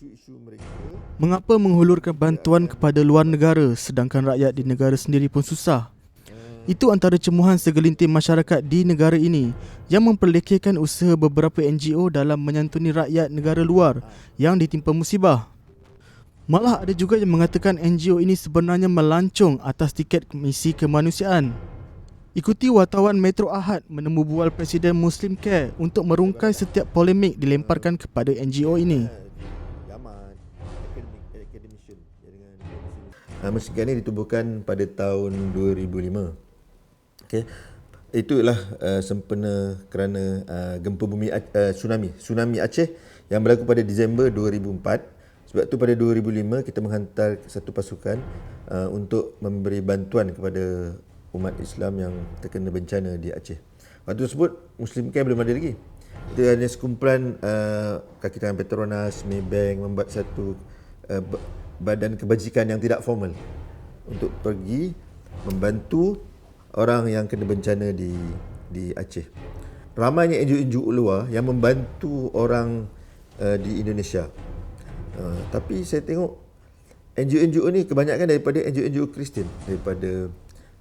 isu-isu mereka. Mengapa menghulurkan bantuan kepada luar negara sedangkan rakyat di negara sendiri pun susah? Itu antara cemuhan segelintir masyarakat di negara ini yang memperlekehkan usaha beberapa NGO dalam menyantuni rakyat negara luar yang ditimpa musibah. Malah ada juga yang mengatakan NGO ini sebenarnya melancong atas tiket misi kemanusiaan. Ikuti wartawan Metro Ahad menemu bual Presiden Muslim Care untuk merungkai setiap polemik dilemparkan kepada NGO ini. Yaman, academician Muslim Care ni ditubuhkan pada tahun 2005. Okay. Itulah sempena kerana gempa bumi tsunami Aceh yang berlaku pada Disember 2004. Sebab tu pada 2005 kita menghantar satu pasukan untuk memberi bantuan kepada umat Islam yang terkena bencana di Aceh. Waktu tersebut Muslim Care belum ada lagi. Itu hanya sekumpulan kaki tangan Petronas, Maybank membuat satu badan kebajikan yang tidak formal untuk pergi membantu orang yang kena bencana di Aceh. Ramainya NGO luar yang membantu orang di Indonesia. Tapi saya tengok NGO ni kebanyakan daripada NGO Kristian, daripada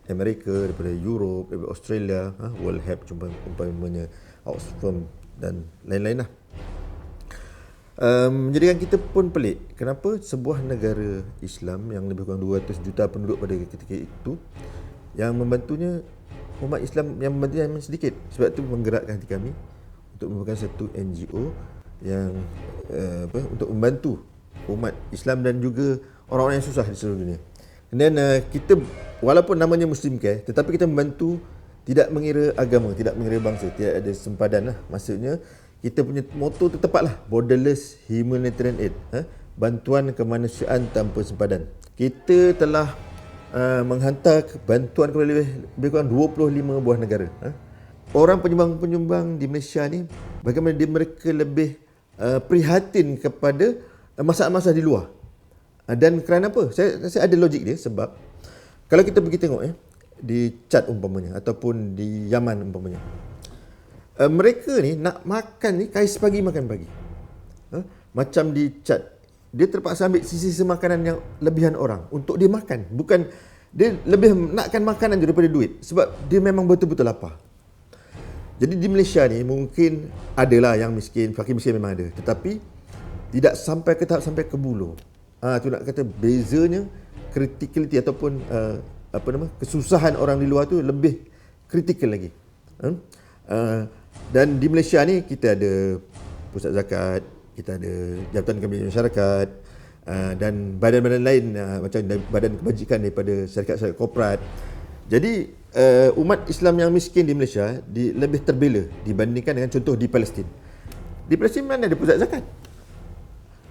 Amerika, daripada Europe, daripada Australia, World Help umpamanya, Oxfam dan lain-lain lah. Menjadikan kita pun pelik kenapa sebuah negara Islam yang lebih kurang 200 juta penduduk pada ketika itu yang membantunya umat Islam yang membantunya memang sedikit. Sebab itu menggerakkan hati kami untuk membuatkan satu NGO yang untuk membantu umat Islam dan juga orang-orang yang susah di seluruh dunia. Dan kita walaupun namanya Muslim Care, tetapi kita membantu tidak mengira agama, tidak mengira bangsa, tidak ada sempadan lah. Maksudnya kita punya motto tu tepatlah, borderless humanitarian aid, bantuan kemanusiaan tanpa sempadan. Kita telah menghantar bantuan kepada lebih kurang 25 buah negara. Orang penyumbang-penyumbang di Malaysia ni, bagaimana mereka lebih prihatin kepada masalah-masalah di luar. Dan kerana apa? Saya ada logik dia, sebab kalau kita pergi tengok di Chad umpamanya ataupun di Yaman umpamanya, mereka ni nak makan ni kais pagi makan pagi. Macam di Chad, dia terpaksa ambil sisa-sisa makanan yang lebihan orang untuk dia makan. Bukan dia lebih nakkan makanan daripada duit, sebab dia memang betul-betul lapar. Jadi di Malaysia ni mungkin adalah yang miskin, fakir miskin memang ada, tetapi tidak sampai ke tahap sampai ke buluh. Tu nak kata bezanya criticality ataupun kesusahan orang di luar tu lebih kritikal lagi. Dan di Malaysia ni kita ada pusat zakat, kita ada Jabatan Kebudayaan Masyarakat dan badan-badan lain macam badan kebajikan daripada syarikat-syarikat korporat. Jadi umat Islam yang miskin di Malaysia lebih terbela dibandingkan dengan contoh di Palestin. Di Palestin mana ada pusat zakat?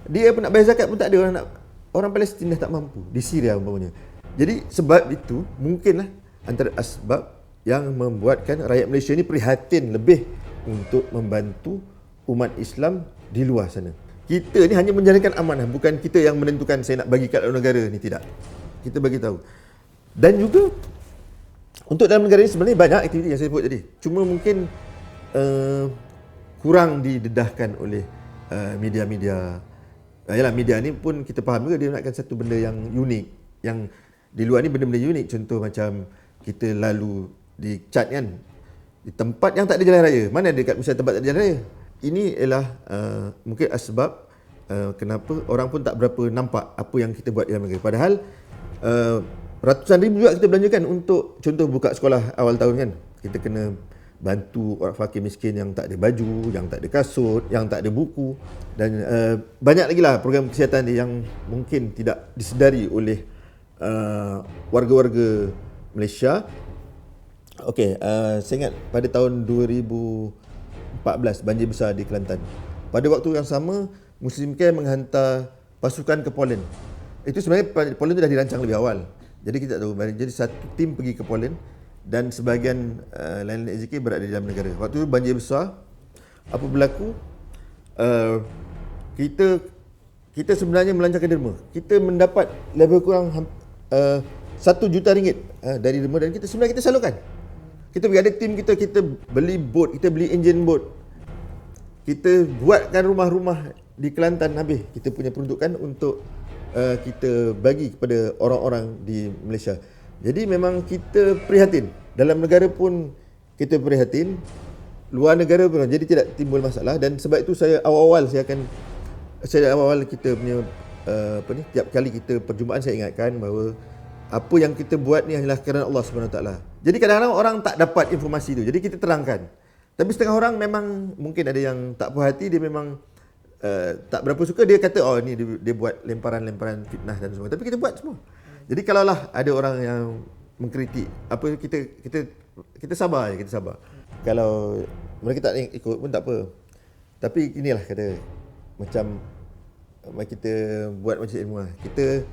Dia pun nak bayar zakat pun tak ada, orang Palestin dah tak mampu. Di Syria umpamanya. Jadi sebab itu mungkinlah antara asbab yang membuatkan rakyat Malaysia ni prihatin lebih untuk membantu umat Islam di luar sana. Kita ni hanya menjalankan amanah, bukan kita yang menentukan saya nak bagi kat dalam negara ni, tidak. Kita bagi tahu. Dan juga untuk dalam negara ni sebenarnya banyak aktiviti yang saya sebut tadi. Cuma mungkin kurang didedahkan oleh media-media. Yalah, media ni pun kita faham juga dia nakkan satu benda yang unik. Yang di luar ni benda-benda unik. Contoh macam kita lalu di Chad kan, di tempat yang tak ada jalan raya. Mana dekat misalnya tempat tak ada jalan raya? Ini ialah mungkin asbab kenapa orang pun tak berapa nampak apa yang kita buat di dalam negara. Padahal ratusan ribu juga kita belanjakan untuk contoh buka sekolah awal tahun kan. Kita kena bantu orang fakir miskin yang tak ada baju, yang tak ada kasut, yang tak ada buku, dan banyak lagi lah program kesihatan yang mungkin tidak disedari oleh warga-warga Malaysia. Okey, saya ingat pada tahun 2014 banjir besar di Kelantan. Pada waktu yang sama Muslim Care menghantar pasukan ke Poland. Itu sebenarnya Poland itu dah dirancang lebih awal. Jadi kita tak tahu. Jadi satu tim pergi ke Poland dan sebahagian lain-lain SK berada di dalam negara. Waktu itu banjir besar. Apa berlaku? Kita sebenarnya melancarkan derma. Kita mendapat lebih kurang RM1 juta dari derma, dan kita sebenarnya kita salurkan. Kita pergi ada tim kita beli boat, kita beli engine boat. Kita buatkan rumah-rumah di Kelantan habis kita punya peruntukan untuk kita bagi kepada orang-orang di Malaysia. Jadi memang kita prihatin. Dalam negara pun kita prihatin, luar negara pun. Jadi tidak timbul masalah, dan sebab itu saya awal-awal kita punya tiap kali kita perjumpaan saya ingatkan bahawa apa yang kita buat ni adalah kerana Allah SWT. Jadi kadang-kadang orang tak dapat informasi tu. Jadi kita terangkan. Tapi setengah orang memang mungkin ada yang tak puas hati, dia memang tak berapa suka, dia kata oh ni dia buat lemparan-lemparan fitnah dan semua. Tapi kita buat semua. Jadi kalaulah ada orang yang mengkritik, apa kita sabar je, kita sabar. Kalau mereka tak ikut pun tak apa. Tapi inilah kata macam kita buat macam ilmu lah. Kita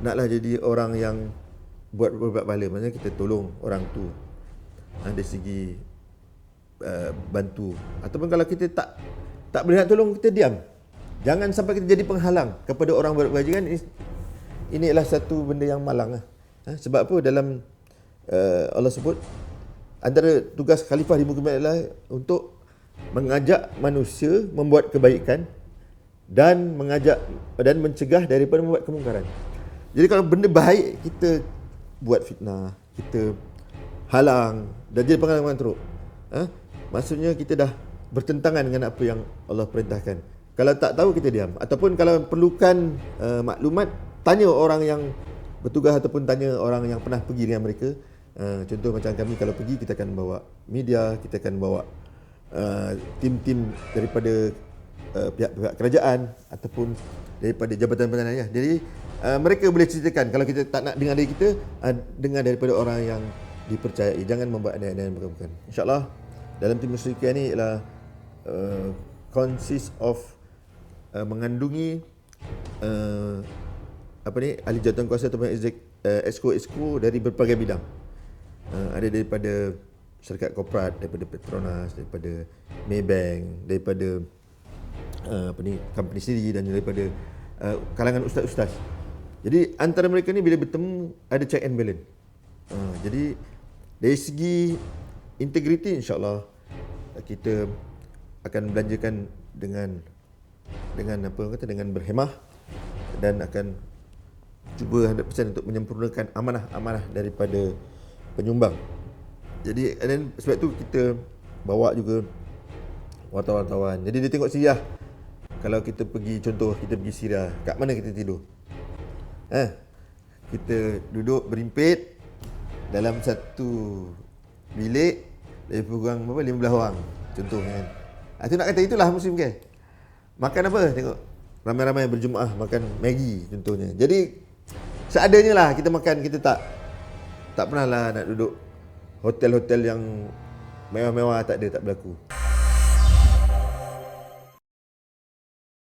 naklah jadi orang yang buat pahala. Maksudnya kita tolong orang tu dari segi bantu. Ataupun kalau kita tak boleh nak tolong, kita diam. Jangan sampai kita jadi penghalang kepada orang buat kebajikan. Ini adalah satu benda yang malang lah. Sebab apa dalam Allah sebut antara tugas khalifah di muka bumi adalah untuk mengajak manusia membuat kebaikan dan mencegah daripada membuat kemungkaran. Jadi kalau benda baik kita buat fitnah, kita halang dan jadi penghalang teruk. Maksudnya kita dah bertentangan dengan apa yang Allah perintahkan. Kalau tak tahu kita diam, ataupun kalau perlukan maklumat, tanya orang yang bertugas ataupun tanya orang yang pernah pergi dengan mereka. Contoh macam kami kalau pergi, kita akan bawa media, kita akan bawa tim-tim daripada pihak kerajaan ataupun daripada jabatan-jabatan lain. Jadi mereka boleh ceritakan. Kalau kita tak nak dengar dari kita, dengar daripada orang yang dipercayai. Jangan membuat aneh-aneh bukan-bukan. InsyaAllah dalam tim musyrikan ni ialah consist of mengandungi ahli jawatan kuasa ataupun exco dari berbagai bidang. Ada daripada syarikat korporat, daripada Petronas, daripada Maybank, daripada company sendiri, dan daripada kalangan ustaz-ustaz. Jadi antara mereka ni bila bertemu ada check and balance. Jadi dari segi integriti, insya-Allah kita akan belanjakan dengan dengan berhemah, dan akan cuba 100% untuk menyempurnakan amanah-amanah daripada penyumbang. Jadi sebab tu kita bawa juga wartawan-wartawan. Jadi dia tengok Syria. Kalau kita pergi, contoh kita pergi Syria, kat mana kita tidur? Kita duduk berimpit dalam satu bilik lebih kurang 15 orang contohnya kan. Itu nak kata itulah muslim kan. Makan apa? Tengok ramai-ramai berjemaah makan Maggi contohnya. Jadi seadanya lah kita makan. Kita tak pernah lah nak duduk hotel-hotel yang mewah-mewah, tak berlaku.